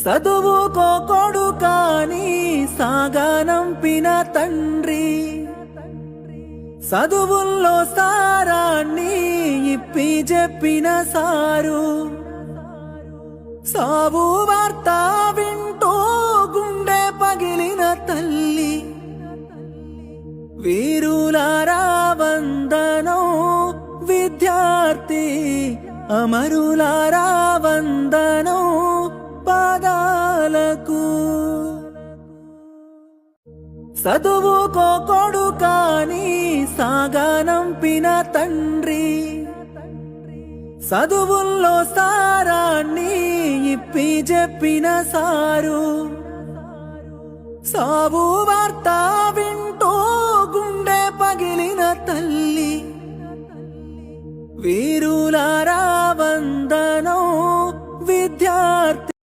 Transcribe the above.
చదువుకో కొడుకాని సాగనంపిన తండ్రి, చదువుల్లో సారాన్ని ఇప్పి చెప్పిన సారు, సావు వార్త వింటూ గుండె పగిలిన తల్లి, వీరులారా వందనం విద్యార్థి, అమరులారా వందనం పాదాలకు. చదువుకో కొడుకాని సాగనంపిన తండ్రి, చదువుల్లో సారాన్ని ఇప్పి చెప్పిన సారు, సావు వార్త వింటూ గుండె పగిలిన తల్లి, వీరులారా వందనం విద్యార్థి.